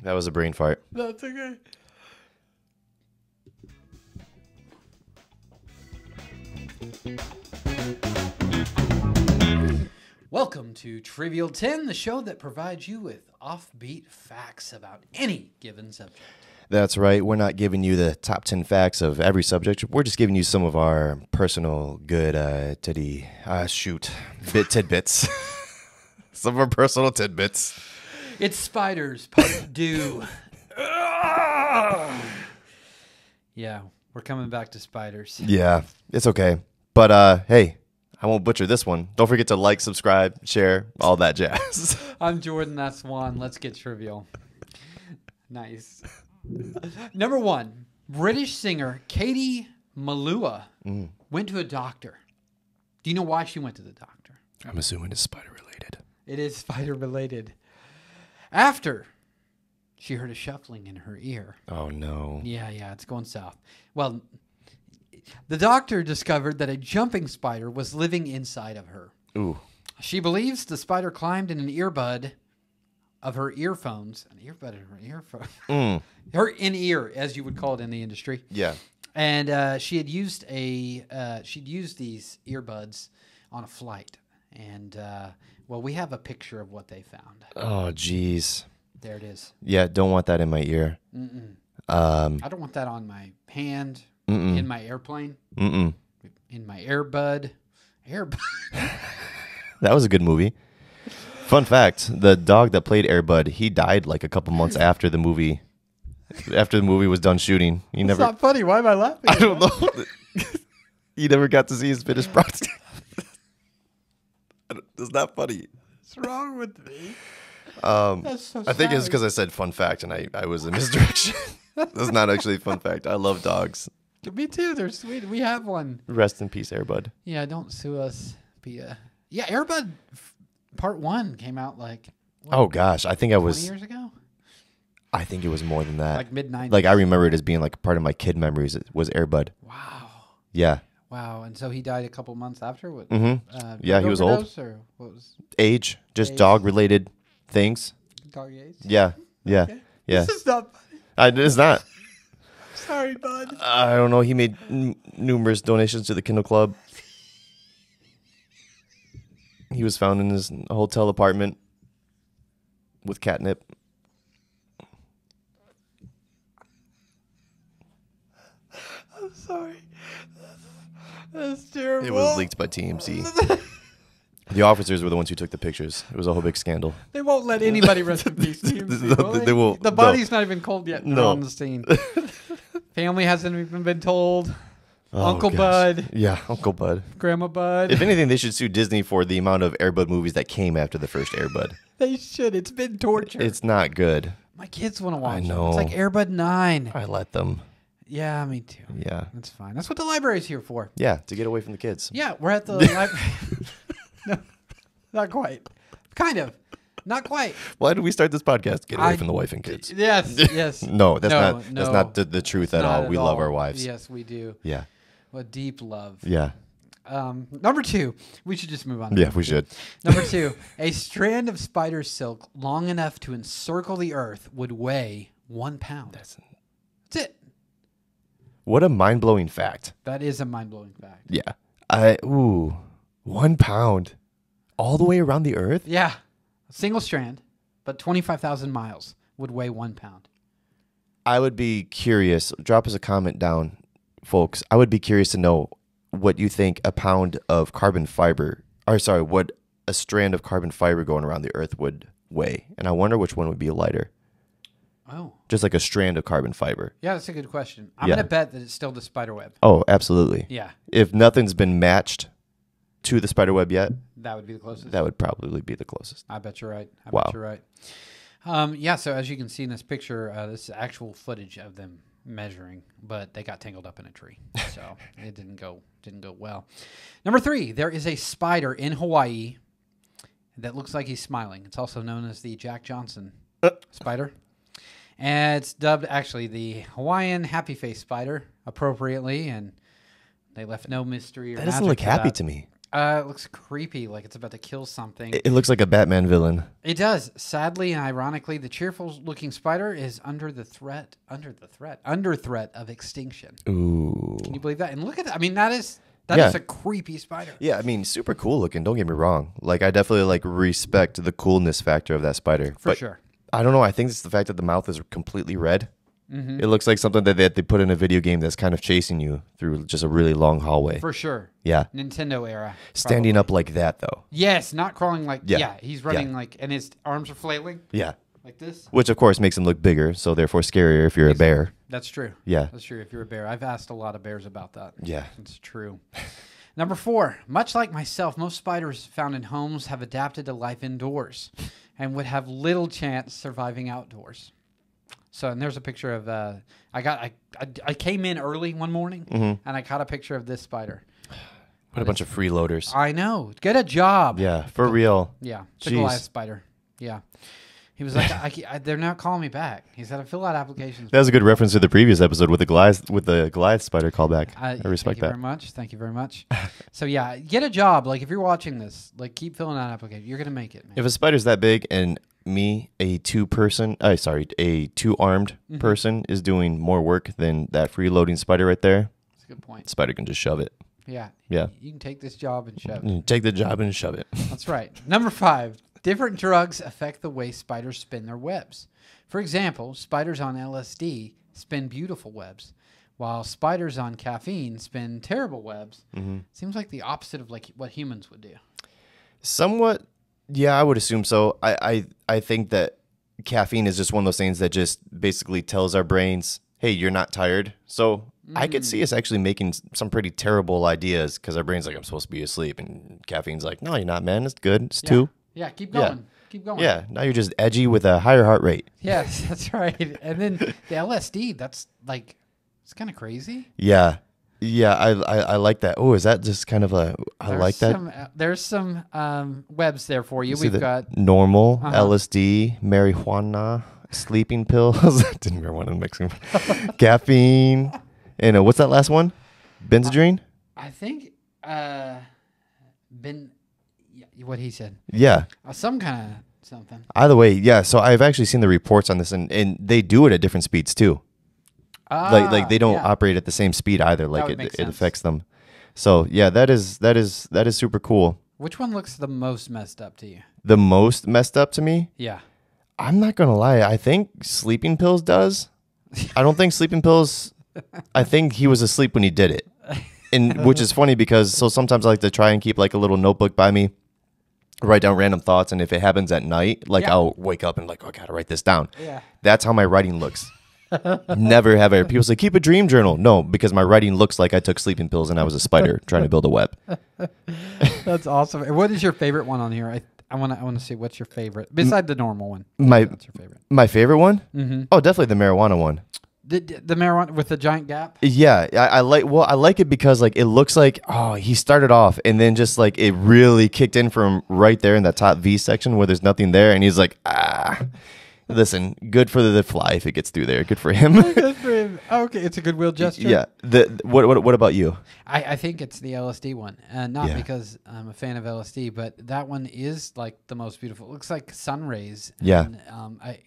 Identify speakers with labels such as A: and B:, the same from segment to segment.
A: That was a brain fart.
B: That's okay. Welcome to Trivial 10, the show that provides you with offbeat facts about any given subject.
A: That's right. We're not giving you the top 10 facts of every subject. We're just giving you some of our personal good tidbits. Some of our personal tidbits.
B: It's spiders, part due. Yeah, we're coming back to spiders.
A: Yeah, it's okay. But hey, I won't butcher this one. Don't forget to like, subscribe, share, all that jazz.
B: I'm Jordan, that's Juan. Let's get trivial. Nice. Number 1, British singer Katie Malua went to a doctor. Do you know why she went to the doctor?
A: I'm assuming it's spider related.
B: It is spider related. After she heard a shuffling in her ear.
A: Oh, no.
B: Yeah, it's going south. Well, the doctor discovered that a jumping spider was living inside of her.
A: Ooh.
B: She believes the spider climbed in an earbud of her earphones. An earbud in her earphone. Her in-ear, as you would call it in the industry.
A: Yeah.
B: And she'd used these earbuds on a flight. And, well, we have a picture of what they found.
A: Oh, jeez.
B: There it is.
A: Yeah, don't want that in my ear.
B: I don't want that on my hand, in my airplane, in my earbud.
A: That was a good movie. Fun fact, the dog that played Airbud, he died like a couple months after the movie was done shooting.
B: It's not funny. Why am I laughing?
A: I don't know. He never got to see his finished product. It's not funny.
B: What's wrong with me?
A: That's so I think it's because I said fun fact and I was in misdirection. That's not actually a fun fact. I love dogs.
B: Me too. They're sweet. We have one.
A: Rest in peace, Airbud.
B: Yeah, don't sue us. Yeah, Airbud Part 1 came out like... What,
A: oh, gosh. I think I
B: 20 years ago?
A: I think it was more than that.
B: Like mid-90s?
A: Like, I remember it as being like part of my kid memories. It was Airbud.
B: Wow.
A: Yeah.
B: Wow. And so he died a couple months after? What,
A: yeah, he was old.
B: Or what was
A: Age. Just dog-related things.
B: dog age?
A: Yeah. Yeah.
B: Okay.
A: Yeah.
B: This is not funny.
A: It's not.
B: Sorry, bud.
A: I don't know. He made numerous donations to the Kindle Club. He was found in his hotel apartment with catnip.
B: I'm sorry. That's terrible.
A: It was leaked by TMZ. The officers were the ones who took the pictures. It was a whole big scandal.
B: They won't let anybody rest in peace.
A: They won't.
B: The body's not even cold yet.
A: No.
B: On the scene. Family hasn't even been told.
A: Oh,
B: Uncle
A: gosh.
B: Bud.
A: Yeah, Uncle Bud.
B: Grandma Bud.
A: If anything, they should sue Disney for the amount of Airbud movies that came after the first Airbud.
B: They should. It's been torture.
A: It's not good.
B: My kids want to watch
A: I know.
B: it. It's like Airbud 9.
A: I let them.
B: Yeah, me too.
A: Yeah.
B: That's fine. That's what the library's here for.
A: Yeah, to get away from the kids.
B: Yeah, we're at the library. No, not quite. Kind of. Not quite.
A: Why did we start this podcast? Get away from the wife and kids.
B: Yes.
A: No, that's not the truth at all. We love our wives.
B: Yes, we do.
A: Yeah.
B: A deep love.
A: Yeah.
B: Number 2. We should just move on.
A: Yeah, we should.
B: Number 2. A strand of spider silk long enough to encircle the earth would weigh 1 pound. That's it.
A: What a mind-blowing fact.
B: That is a mind-blowing fact.
A: Yeah. 1 pound. All the way around the earth?
B: Yeah. A single strand, but 25,000 miles would weigh 1 pound.
A: I would be curious. Drop us a comment down, folks. I would be curious to know what you think a pound of carbon fiber, what a strand of carbon fiber going around the earth would weigh. And I wonder which one would be lighter.
B: Oh.
A: Just like a strand of carbon fiber.
B: Yeah, that's a good question. I'm going to bet that it's still the spider web.
A: Oh, absolutely.
B: Yeah.
A: If nothing's been matched to the spider web yet,
B: that would be the closest.
A: That would probably be the closest.
B: I bet you're right.
A: Wow.
B: Bet you're right. Yeah, so as you can see in this picture, this is actual footage of them measuring, but they got tangled up in a tree. So it didn't go well. Number 3, there is a spider in Hawaii that looks like he's smiling. It's also known as the Jack Johnson spider. And it's dubbed actually the Hawaiian happy face spider appropriately, and they left no mystery or
A: that doesn't
B: magic
A: look
B: to
A: happy
B: that.
A: to me.
B: It looks creepy, like it's about to kill something.
A: It looks like a Batman villain.
B: It does. Sadly and ironically, the cheerful-looking spider is under threat of extinction.
A: Ooh.
B: Can you believe that? And look at that. I mean, that is a creepy spider.
A: Yeah, I mean, super cool looking. Don't get me wrong. Like, I definitely like respect the coolness factor of that spider.
B: For sure.
A: I don't know. I think it's the fact that the mouth is completely red. It looks like something that they put in a video game that's kind of chasing you through just a really long hallway.
B: For sure.
A: Yeah.
B: Nintendo era.
A: Standing up like that, though.
B: Yes, not crawling like...
A: Yeah.
B: Yeah, he's running like... And his arms are flailing.
A: Yeah.
B: Like this.
A: Which, of course, makes him look bigger, so therefore scarier if you're a bear.
B: That's true.
A: Yeah.
B: That's true if you're a bear. I've asked a lot of bears about that.
A: Yeah.
B: It's true. Number 4. Much like myself, most spiders found in homes have adapted to life indoors and would have little chance surviving outdoors. So, and there's a picture of... I came in early one morning, and I caught a picture of this spider.
A: What a bunch of freeloaders.
B: I know. Get a job.
A: Yeah, for real.
B: Yeah. It's a Goliath spider. Yeah. He was like, they're not calling me back. He said, I fill out applications.
A: That was a good reference to the previous episode with the Goliath spider callback. I respect that.
B: Thank you very much. Thank you very much. So yeah, get a job. Like if you're watching this, like keep filling out applications. You're gonna make it, man.
A: If a spider's that big and me, a two-armed person is doing more work than that freeloading spider right there,
B: that's a good point.
A: Spider can just shove it.
B: Yeah.
A: Yeah.
B: You can take this job and shove it.
A: Take the job and shove it.
B: That's right. Number 5. Different drugs affect the way spiders spin their webs. For example, spiders on LSD spin beautiful webs, while spiders on caffeine spin terrible webs. Seems like the opposite of like what humans would do.
A: Somewhat, yeah, I would assume so. I think that caffeine is just one of those things that just basically tells our brains, hey, you're not tired. So I could see us actually making some pretty terrible ideas because our brain's like, I'm supposed to be asleep. And caffeine's like, no, you're not, man. It's good. It's 2.
B: Yeah, keep going.
A: Yeah.
B: Keep going.
A: Yeah, now you're just edgy with a higher heart rate.
B: Yes, that's right. And then the LSD, that's like, it's kind of crazy.
A: Yeah. Yeah, I like that. Oh, is that just kind of a, like that?
B: There's some webs there for you. We've got
A: normal, LSD, marijuana, sleeping pills. Didn't remember what I'm mixing. Caffeine. And what's that last one? Benzodrine?
B: I think, what he said.
A: Yeah.
B: Some kind of something.
A: Either way, yeah. So I've actually seen the reports on this, and they do it at different speeds too. Like they don't operate at the same speed either. Like it affects them. So yeah, that is super cool.
B: Which one looks the most messed up to you?
A: The most messed up to me?
B: Yeah.
A: I'm not gonna lie. I think sleeping pills does. I don't think sleeping pills. I think he was asleep when he did it, and which is funny because sometimes I like to try and keep like a little notebook by me. Write down random thoughts, and if it happens at night, like I'll wake up and like, oh, I gotta write this down.
B: Yeah.
A: That's how my writing looks. Never have I. People say keep a dream journal. No, because my writing looks like I took sleeping pills and I was a spider trying to build a web.
B: That's awesome. And what is your favorite one on here? I want to see what's your favorite besides the normal one.
A: What's
B: your favorite?
A: My favorite one? Mm-hmm. Oh, definitely the marijuana one.
B: The marijuana with the giant gap?
A: Yeah, I like it because like it looks like he started off and then just like it really kicked in from right there in that top V section where there's nothing there and he's like listen, good for the fly if it gets through there. Good for him.
B: Good for him. Okay, it's a goodwill gesture.
A: Yeah. What about you?
B: I think it's the LSD one, not because I'm a fan of LSD, but that one is like the most beautiful. It looks like sun rays.
A: Yeah.
B: And,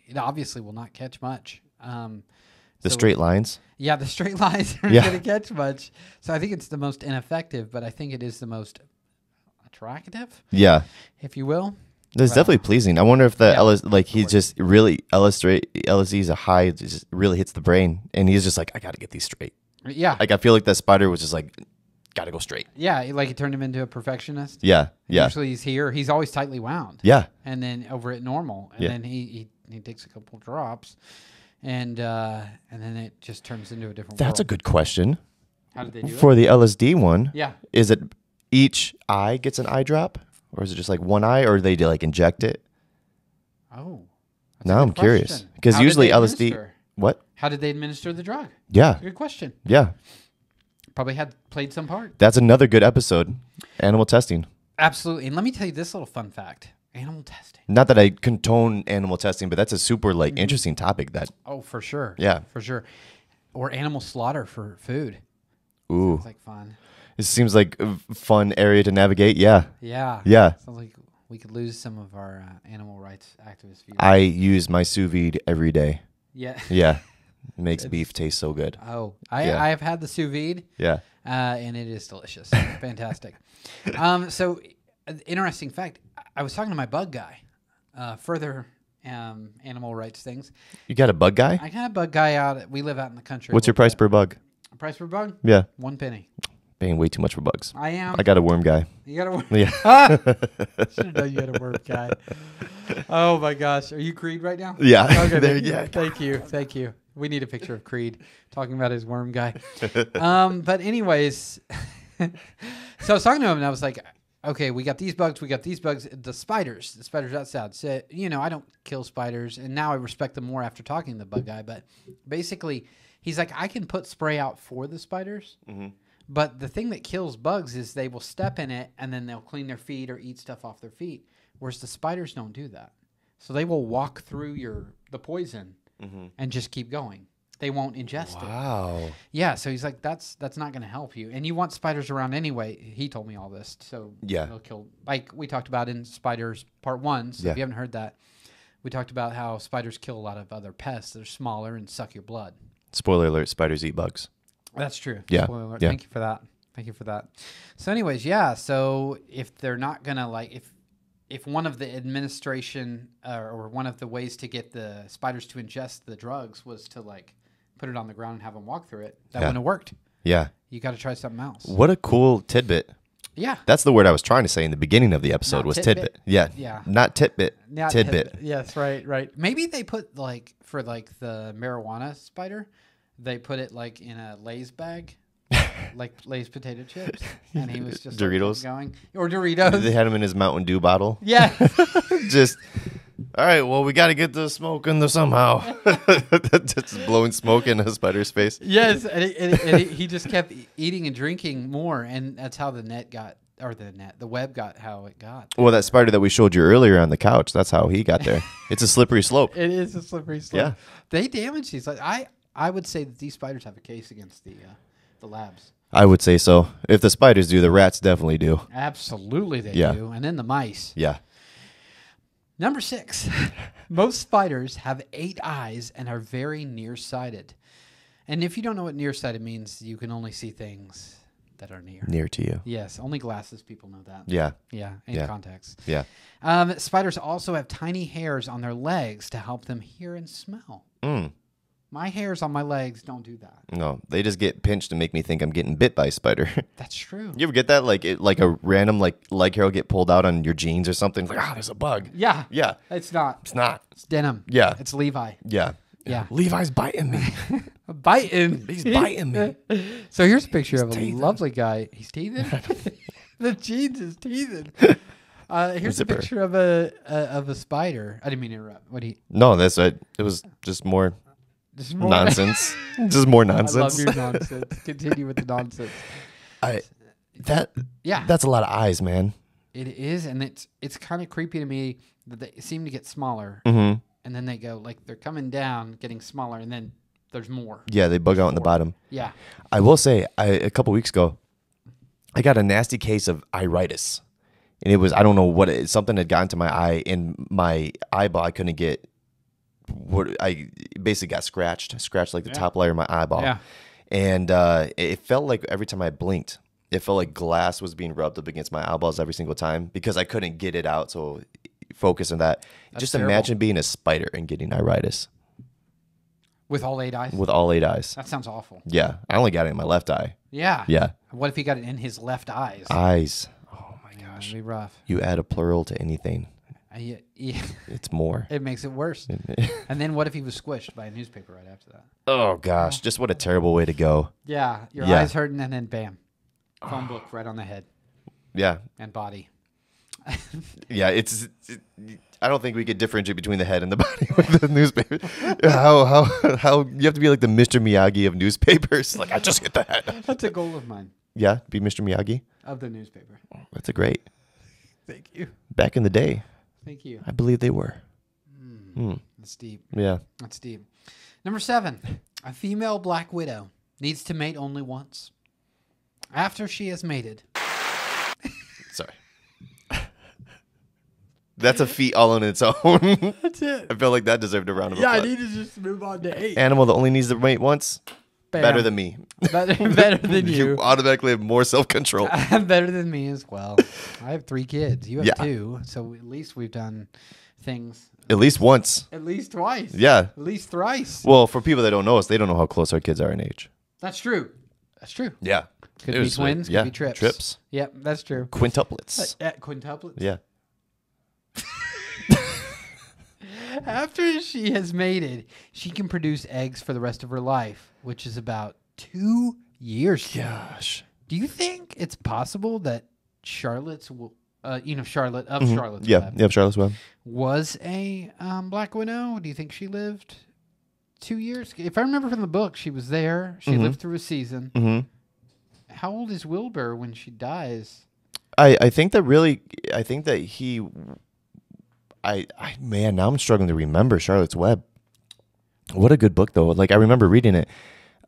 B: it obviously will not catch much.
A: The straight lines?
B: Yeah, the straight lines aren't going to catch much. So I think it's the most ineffective, but I think it is the most attractive.
A: Yeah.
B: If you will.
A: It's definitely pleasing. I wonder if he just really LSD is a high, it just really hits the brain. And he's just like, I got to get these straight.
B: Yeah.
A: Like I feel like that spider was just like, got to go straight.
B: Yeah, like it turned him into a perfectionist.
A: Yeah, yeah.
B: Usually he's here. He's always tightly wound.
A: Yeah.
B: And then over at normal. And then he takes a couple drops. And then it just turns into a different world.
A: That's a good question.
B: How did they do it?
A: For the LSD one, is it each eye gets an eye drop? Or is it just like one eye? Or do they like inject it?
B: Oh.
A: Now I'm curious. Because usually LSD... What?
B: How did they administer the drug?
A: Yeah.
B: Good question.
A: Yeah.
B: Probably played some part.
A: That's another good episode. Animal testing.
B: Absolutely. And let me tell you this little fun fact. Animal testing.
A: Not that I condone animal testing, but that's a super interesting topic.
B: Oh, for sure.
A: Yeah,
B: for sure. Or animal slaughter for food.
A: Ooh,
B: sounds like fun.
A: It seems like a fun area to navigate. Yeah.
B: Yeah.
A: Yeah.
B: Sounds like we could lose some of our animal rights activist viewers.
A: I use my sous vide every day.
B: Yeah.
A: Yeah. It makes beef taste so good.
B: Oh,
A: Yeah.
B: I have had the sous vide.
A: Yeah.
B: And it is delicious. Fantastic. So, interesting fact. I was talking to my bug guy. Further animal rights things.
A: You got a bug guy?
B: I got a bug guy out. We live out in the country.
A: What's your price per bug?
B: Price per bug?
A: Yeah.
B: 1 penny.
A: Paying way too much for bugs.
B: I am.
A: I got a worm guy.
B: You got a worm?
A: Yeah.
B: Should have known you had a worm guy. Oh my gosh. Are you Creed right now?
A: Yeah.
B: Okay.
A: There you go.
B: Thank you. Thank you. We need a picture of Creed talking about his worm guy. But anyways, so I was talking to him and I was like, okay, we got these bugs. The spiders outside. So, I don't kill spiders. And now I respect them more after talking to the bug guy. But basically, he's like, I can put spray out for the spiders. Mm-hmm. But the thing that kills bugs is they will step in it and then they'll clean their feet or eat stuff off their feet. Whereas the spiders don't do that. So they will walk through the poison and just keep going. They won't ingest it.
A: Wow.
B: Yeah, so he's like, that's not going to help you. And you want spiders around anyway. He told me all this. So
A: yeah,
B: they'll kill, like we talked about in Spiders Part 1. So if you haven't heard that, we talked about how spiders kill a lot of other pests that are smaller and suck your blood.
A: Spoiler alert, spiders eat bugs.
B: That's true.
A: Yeah.
B: Spoiler alert.
A: Yeah.
B: Thank you for that. So anyways, yeah, so if they're not going to if one of the administration or one of the ways to get the spiders to ingest the drugs was to put it on the ground and have them walk through it, that wouldn't have worked.
A: Yeah.
B: You got to try something else.
A: What a cool tidbit.
B: Yeah.
A: That's the word I was trying to say in the beginning of the episode.
B: Not
A: was
B: tidbit.
A: tidbit. Yeah.
B: Yeah.
A: Not tidbit.
B: Not
A: tidbit.
B: Yes, right. Maybe they put for the marijuana spider, they put it in a Lay's bag. Like Lay's potato chips, and he was just
A: Doritos
B: going or Doritos.
A: They had him in his Mountain Dew bottle.
B: Yeah,
A: just all right. Well, we got to get the smoke in there somehow. Just blowing smoke in a spider's face.
B: Yes, and he just kept eating and drinking more, and that's how the web got how it got.
A: Well, that spider that we showed you earlier on the couch, that's how he got there. It's a slippery slope.
B: It is a slippery slope.
A: Yeah,
B: they damage these. I would say that these spiders have a case against the labs.
A: I would say so. If the spiders do, the rats definitely do.
B: Absolutely, they do. And then the mice.
A: Yeah.
B: Number 6. Most spiders have 8 eyes and are very nearsighted. And if you don't know what nearsighted means, you can only see things that are near
A: to you.
B: Yes, only glasses people know that.
A: Yeah.
B: Yeah, and contacts.
A: Yeah.
B: Spiders also have tiny hairs on their legs to help them hear and smell. My hairs on my legs don't do that.
A: No, they just get pinched and make me think I'm getting bit by a spider.
B: That's true.
A: You ever get that? Like a random leg hair will get pulled out on your jeans or something. Like, there's a bug.
B: Yeah.
A: Yeah.
B: It's not.
A: It's not.
B: It's denim.
A: Yeah.
B: It's Levi.
A: Yeah.
B: Yeah.
A: Levi's biting me.
B: Biting.
A: He's biting me.
B: So here's a picture of a
A: teething.
B: lovely guy. He's teething? The jeans is teething. Here's a picture of a spider. I didn't mean to interrupt.
A: No, that's it. It was just more nonsense. Just more nonsense.
B: I love your nonsense. Continue with the nonsense.
A: That's a lot of eyes, man.
B: It is, and it's kind of creepy to me that they seem to get smaller,
A: Mm-hmm.
B: and then they go they're coming down, getting smaller, and then there's more.
A: Yeah, they bug out in the bottom.
B: Yeah.
A: I will say, a couple weeks ago, I got a nasty case of iritis, and it was I don't know something had gotten to my eye, and my eyeball I couldn't get. I basically got scratched like the top layer of my eyeball.
B: Yeah.
A: And it felt like every time I blinked, it felt like glass was being rubbed up against my eyeballs every single time because I couldn't get it out. So focus on that.
B: That's
A: Just
B: terrible.
A: imagine being a spider and getting iritis.
B: With all 8 eyes?
A: With all 8 eyes.
B: That sounds awful.
A: Yeah. I only got it in my left eye.
B: Yeah.
A: Yeah.
B: What if he got it in his left eyes?
A: Eyes. Oh my gosh.
B: That'd be rough.
A: You add a plural to anything.
B: Yeah.
A: It's more.
B: It makes it worse. And then what if he was squished by a newspaper right after that?
A: Oh gosh. Just what a terrible way to go.
B: Yeah. Your eyes hurting and then bam. Phone book right on the head
A: Yeah.
B: and body.
A: Yeah, I don't think we could differentiate between the head and the body with the newspaper. How you have to be like the Mr. Miyagi of newspapers. Like I just hit the head.
B: That's a goal of mine.
A: Yeah, be Mr. Miyagi.
B: Of the newspaper.
A: That's a great.
B: Thank you.
A: Back in the day,
B: Thank you.
A: I believe they were.
B: That's deep.
A: Yeah.
B: That's deep. Number 7. A female black widow needs to mate only once. After she has mated.
A: Sorry. That's a feat all on its own.
B: That's it.
A: I feel like that deserved a round of applause.
B: I need to just move on to 8.
A: Animal that only needs to mate once.
B: Bam.
A: Better than me.
B: Better than you.
A: You automatically have more self-control.
B: Better than me as well. I have 3 kids. You have 2. So at least we've done things.
A: At least once.
B: At least twice.
A: Yeah.
B: At least thrice.
A: Well, for people that don't know us, they don't know how close our kids are in age.
B: That's true. That's true.
A: Yeah.
B: Could be twins. Could be trips.
A: Trips.
B: Yep, that's true.
A: Quintuplets.
B: Quintuplets.
A: Yeah.
B: After she has mated, she can produce eggs for the rest of her life, which is about 2 years.
A: Gosh.
B: Do you think it's possible that Charlotte's, Charlotte of
A: Mm-hmm.
B: Charlotte's Web
A: Yeah, Charlotte's Web.
B: was a Black Widow? Do you think she lived 2 years? If I remember from the book, she was there. She lived through a season.
A: Mm-hmm.
B: How old is Wilbur when she dies?
A: I think that he... man, now I'm struggling to remember Charlotte's Web. What a good book, though. Like, I remember reading it.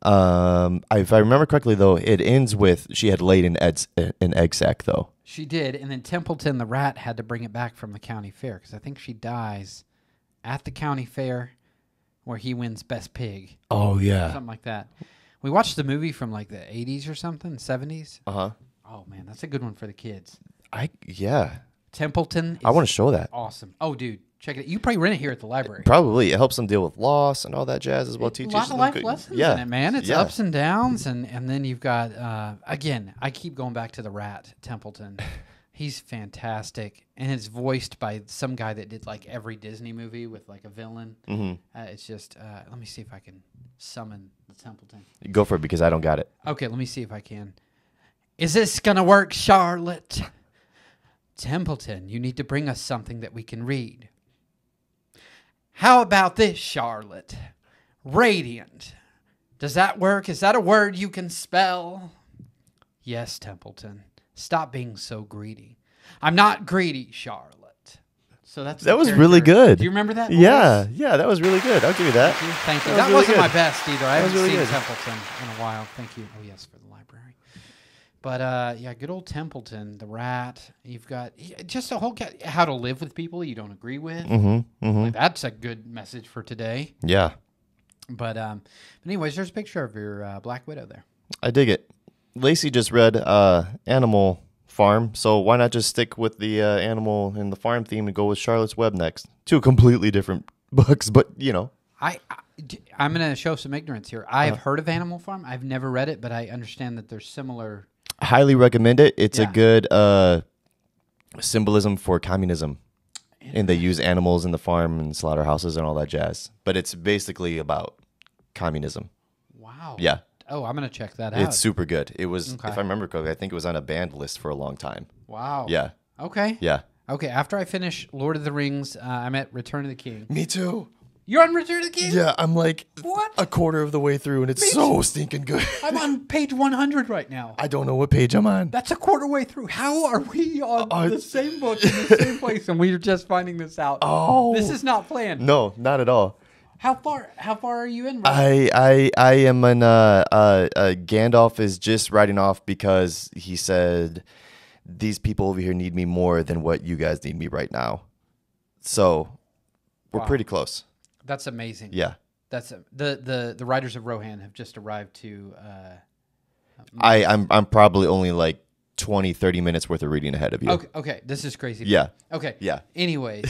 A: If I remember correctly, though, it ends with she had laid an egg sac, though.
B: She did, and then Templeton the rat had to bring it back from the county fair because I think she dies at the county fair where he wins Best Pig.
A: Oh, yeah.
B: Something like that. We watched the movie from like the 80s or something, 70s.
A: Uh-huh.
B: Oh, man, that's a good one for the kids.
A: Yeah.
B: Templeton is
A: I want to show that.
B: awesome. Oh, dude, check it. You probably rent it here at the library.
A: Probably. It helps them deal with loss and all that jazz as well.
B: A lot of life lessons in it, man. It's ups and downs, and then you've got, again, I keep going back to the rat, Templeton. He's fantastic, and it's voiced by some guy that did like every Disney movie with like a villain.
A: Mm-hmm.
B: It's just, let me see if I can summon the Templeton.
A: Go for it because I don't got it.
B: Okay, let me see if I can. Is this gonna work, Charlotte? Templeton, you need to bring us something that we can read. How about this, Charlotte? Radiant. Does that work? Is that a word you can spell? Yes, Templeton. Stop being so greedy. I'm not greedy, Charlotte. So that
A: was really good.
B: Do you remember that?
A: Yeah, that was really good. I'll give you that.
B: Thank you.
A: That
B: That
A: was really
B: wasn't my
A: good.
B: best either. I haven't
A: really
B: seen
A: good.
B: Templeton in a while. Thank you. Oh, yes, for the library. But, yeah, good old Templeton, the rat. You've got just a whole how to live with people you don't agree with.
A: Mm-hmm.
B: Like, that's a good message for today.
A: Yeah.
B: But anyways, there's a picture of your Black Widow there.
A: I dig it. Lacey just read Animal Farm, so why not just stick with the animal and the farm theme and go with Charlotte's Web next? 2 completely different books, but, you know.
B: I'm going to show some ignorance here. I have heard of Animal Farm. I've never read it, but I understand that there's similar...
A: Highly recommend it. It's
B: Yeah.
A: a good symbolism for communism. And they use animals in the farm and slaughterhouses and all that jazz. But it's basically about communism.
B: Wow.
A: Yeah.
B: Oh, I'm going to check that out.
A: It's super good. It was,
B: Okay.
A: if I remember correctly, I think it was on a banned list for a long time.
B: Wow.
A: Yeah.
B: Okay.
A: Yeah.
B: Okay, after I finish Lord of the Rings, I'm at Return of the King.
A: Me too.
B: You're on Return of the King?
A: Yeah, I'm like
B: What?
A: a quarter of the way through, and it's so stinking good.
B: I'm on page 100 right now.
A: I don't know what page I'm on.
B: That's a quarter way through. How are we on the same book in the same place and we're just finding this out?
A: Oh.
B: This is not planned.
A: No, not at all.
B: How far are you in? Right?
A: I am in Gandalf is just riding off because he said these people over here need me more than what you guys need me right now. So we're pretty close.
B: That's amazing.
A: Yeah.
B: That's the Riders of Rohan have just arrived to
A: I'm probably only like 20, 30 minutes worth of reading ahead of you.
B: Okay, this is crazy.
A: Yeah.
B: Okay.
A: Yeah.
B: Anyway,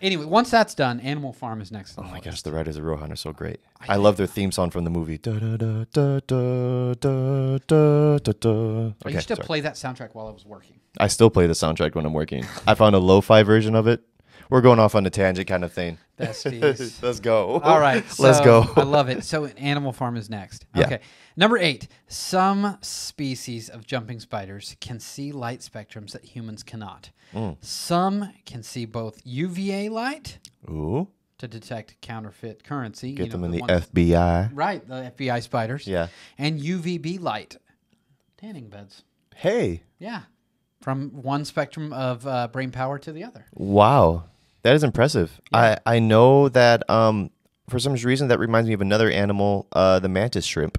B: once that's done, Animal Farm is next.
A: Oh my gosh, the Riders of Rohan are so great. I love their theme song from the movie. Da, da, da, da, da, da, da, da, da.
B: I used to play that soundtrack while I was working.
A: I still play the soundtrack when I'm working. I found a lo-fi version of it. We're going off on a tangent kind of thing.
B: Besties.
A: Let's go.
B: All right.
A: Let's go.
B: I love it. So Animal Farm is next.
A: Yeah.
B: Okay. Number 8. Some species of jumping spiders can see light spectrums that humans cannot. Some can see both UVA light
A: Ooh.
B: to detect counterfeit currency.
A: Get them in the
B: ones-
A: FBI.
B: Right, the FBI spiders.
A: Yeah.
B: And UVB light. Tanning beds.
A: Hey.
B: Yeah. From one spectrum of brain power to the other.
A: Wow. That is impressive.
B: Yeah.
A: I know that for some reason that reminds me of another animal, the mantis shrimp.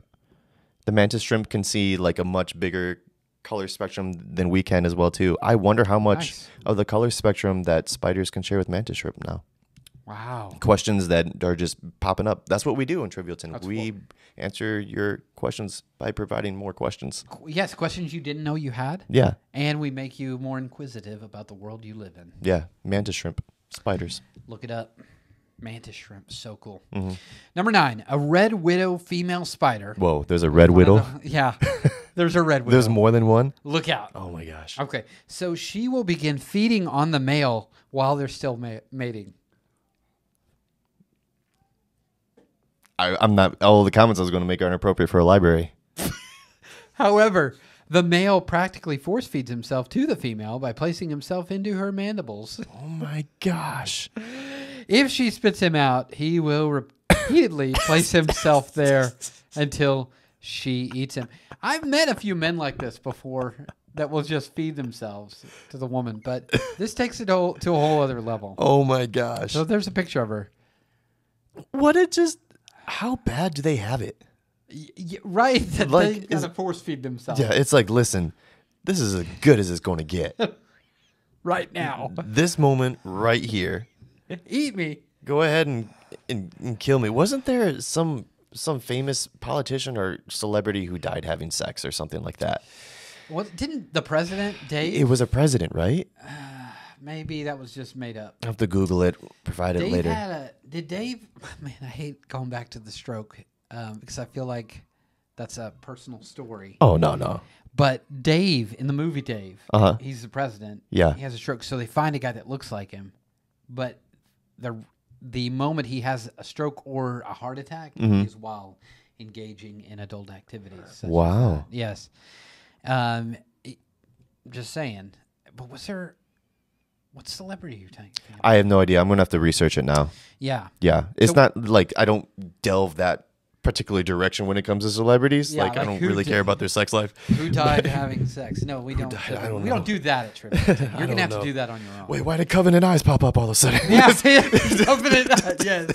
A: The mantis shrimp can see like a much bigger color spectrum than we can as well too. I wonder how much of the color spectrum that spiders can share with mantis shrimp now.
B: Wow.
A: Questions that are just popping up. That's what we do in Trivialton.
B: That's
A: We answer your questions by providing more questions.
B: Yes, questions you didn't know you had.
A: Yeah.
B: And we make you more inquisitive about the world you live in.
A: Yeah. Mantis shrimp. Spiders.
B: Look it up. Mantis shrimp. So cool.
A: Mm-hmm.
B: Number 9, a red widow female spider.
A: Whoa, there's a red widow?
B: Yeah. There's a red widow.
A: There's more than one?
B: Look out.
A: Oh my gosh.
B: Okay. So she will begin feeding on the male while they're still mating.
A: I'm not, all the comments I was going to make are inappropriate for a library.
B: However, the male practically force feeds himself to the female by placing himself into her mandibles.
A: Oh my gosh.
B: If she spits him out, he will repeatedly place himself there until she eats him. I've met a few men like this before that will just feed themselves to the woman, but this takes it to a whole other level.
A: Oh my gosh.
B: So there's a picture of her.
A: How bad do they have it?
B: Right, that
A: Like,
B: they gotta force feed themselves.
A: Yeah, it's like, listen, this is as good as it's going to get.
B: Right now.
A: This moment right here.
B: Eat me.
A: Go ahead and kill me. Wasn't there some famous politician or celebrity who died having sex or something like that?
B: What didn't the president, Dave?
A: It was a president, right?
B: Maybe that was just made up.
A: I have to Google it, provide it
B: Dave
A: later.
B: did Dave? Man, I hate going back to the stroke because I feel like that's a personal story.
A: Oh, no.
B: But Dave, in the movie Dave, he's the president.
A: Yeah.
B: He has a stroke. So they find a guy that looks like him. But the moment he has a stroke or a heart attack is while engaging in adult activities. Such
A: Wow.
B: as that. Yes. Just saying. But what celebrity are you thinking?
A: I have no idea. I'm going to have to research it now.
B: Yeah.
A: Yeah. It's not like I don't delve that particular direction when it comes to celebrities.
B: Yeah,
A: like I
B: like
A: don't really care about their sex life.
B: Who died having sex? No, we don't.
A: I don't
B: we
A: know.
B: don't do that at Trivia. You're
A: don't
B: gonna have
A: know.
B: to do that on your own.
A: Wait, why did Covenant Eyes pop up all of a sudden?
B: Yeah, open it up. Yes.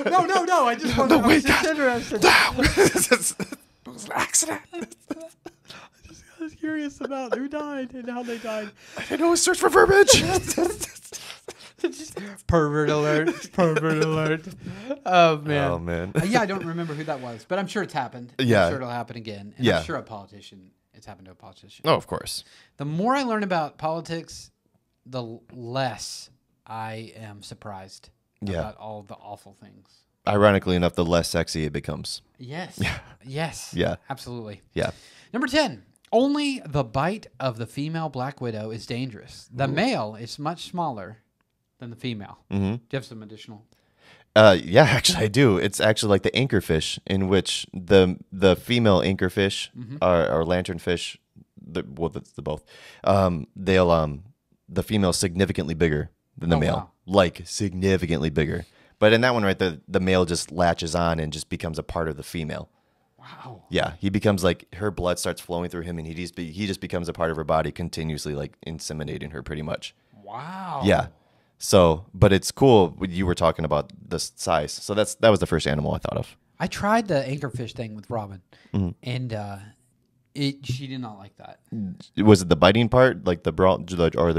B: No. I just wanted.
A: No, wait,
B: I was just interested.
A: It was an accident.
B: I was curious about who died and how they died.
A: I didn't always search for verbiage.
B: Pervert alert. Pervert alert. Oh, man.
A: Oh, man.
B: Yeah, I don't remember who that was, but I'm sure it's happened.
A: Yeah.
B: I'm sure it'll happen again. And
A: Yeah.
B: I'm sure it's happened to a politician.
A: Oh, of course.
B: The more I learn about politics, the less I am surprised about all the awful things.
A: Ironically enough, the less sexy it becomes.
B: Yes. Yes.
A: Yeah.
B: Absolutely.
A: Yeah.
B: Number 10. Only the bite of the female black widow is dangerous. The male is much smaller than the female.
A: Mm-hmm.
B: Do you have some additional?
A: Yeah, actually, I do. It's actually like the anchorfish, in which the female anchorfish or lanternfish, that's the both. The female's significantly bigger than the male,
B: wow.
A: like significantly bigger. But in that one, right, the male just latches on and just becomes a part of the female.
B: Wow.
A: Yeah, he becomes like her blood starts flowing through him, and he just becomes a part of her body, continuously like inseminating her, pretty much.
B: Wow.
A: Yeah. So, but it's cool. You were talking about the size, so that was the first animal I thought of.
B: I tried the anchorfish thing with Robin, and she did not like that.
A: Was it the biting part, like the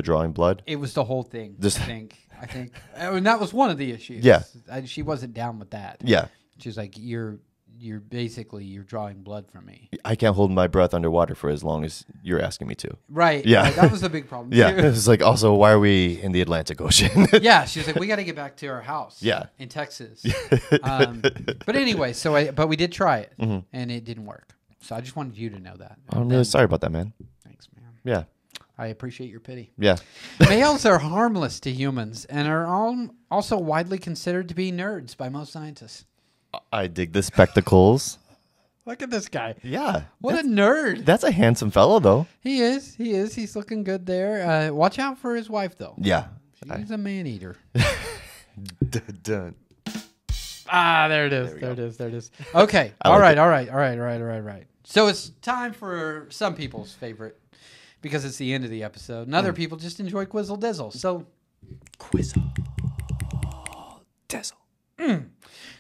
A: drawing blood?
B: It was the whole thing.
A: Just-
B: I think, and that was one of the issues.
A: Yeah.
B: She wasn't down with that.
A: Yeah.
B: She was like, you're drawing blood from me.
A: I can't hold my breath underwater for as long as you're asking me to.
B: Right.
A: Yeah.
B: Right, that was a big problem.
A: Yeah.
B: Too.
A: It's like, also, why are we in the Atlantic Ocean?
B: Yeah. She's like, we got to get back to our house.
A: Yeah.
B: In Texas. But anyway, but we did try it, and it didn't work. So I just wanted you to know that.
A: I'm really sorry about that, man.
B: Thanks, man.
A: Yeah.
B: I appreciate your pity.
A: Yeah.
B: Males are harmless to humans and are also widely considered to be nerds by most scientists.
A: I dig the spectacles.
B: Look at this guy.
A: Yeah.
B: What a nerd.
A: That's a handsome fellow, though.
B: He is. He's looking good there. Watch out for his wife, though.
A: Yeah.
B: She's a man-eater.
A: Done.
B: There it is. There it is. Okay. All right. So it's time for some people's favorite, because it's the end of the episode, and other people just enjoy Quizzle Dizzle. So,
A: Quizzle. Dizzle.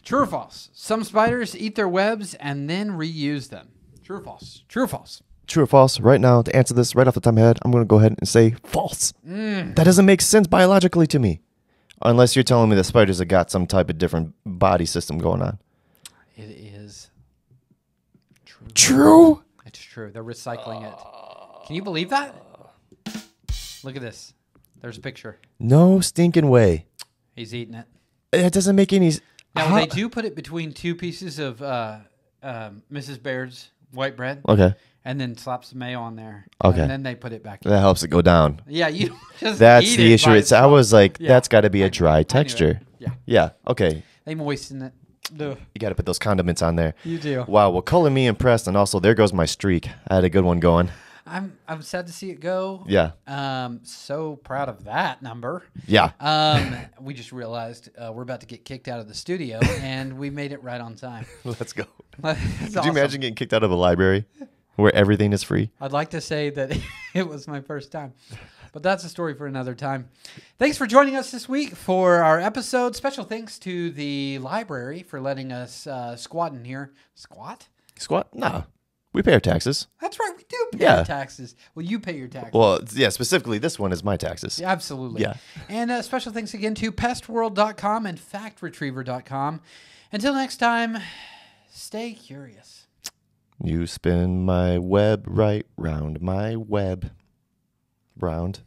B: True or false? Some spiders eat their webs and then reuse them. True or false? True or false?
A: True or false? Right now, to answer this right off the top of my head, I'm going to go ahead and say false. That doesn't make sense biologically to me. Unless you're telling me the spiders have got some type of different body system going on.
B: It is true.
A: True?
B: It's true. They're recycling it. Can you believe that? Look at this. There's a picture.
A: No stinking way.
B: He's eating it.
A: It doesn't make any...
B: Now, they do put it between two pieces of Mrs. Baird's white bread.
A: Okay.
B: And then slap some mayo on there.
A: Okay.
B: And then they put it back in.
A: That helps it go down.
B: Yeah, you don't just
A: That's
B: eat
A: the
B: it
A: issue.
B: by
A: I
B: itself.
A: was like,
B: Yeah.
A: that's got to be a dry
B: I knew it.
A: texture.
B: Yeah.
A: Yeah. Okay.
B: They moisten it. Ugh.
A: You got to put those condiments on there.
B: You do.
A: Wow. Well, color me impressed. And also, there goes my streak. I had a good one going.
B: I'm sad to see it go.
A: Yeah.
B: So proud of that number.
A: Yeah.
B: We just realized we're about to get kicked out of the studio, and we made it right on time.
A: Let's go.
B: That's
A: Could
B: awesome.
A: you imagine getting kicked out of a library where everything is free?
B: I'd like to say that it was my first time, but that's a story for another time. Thanks for joining us this week for our episode. Special thanks to the library for letting us squat in here. Squat?
A: Squat? Nah. We pay our taxes.
B: That's right. We do pay
A: Yeah.
B: our taxes. Well, you pay your taxes.
A: Well, yeah, specifically, this one is my taxes.
B: Yeah, absolutely.
A: Yeah.
B: And special thanks again to pestworld.com and factretriever.com. Until next time, stay curious.
A: You spin my web right round my web. Round.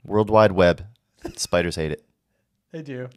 A: World Wide Web. Spiders hate it.
B: They do.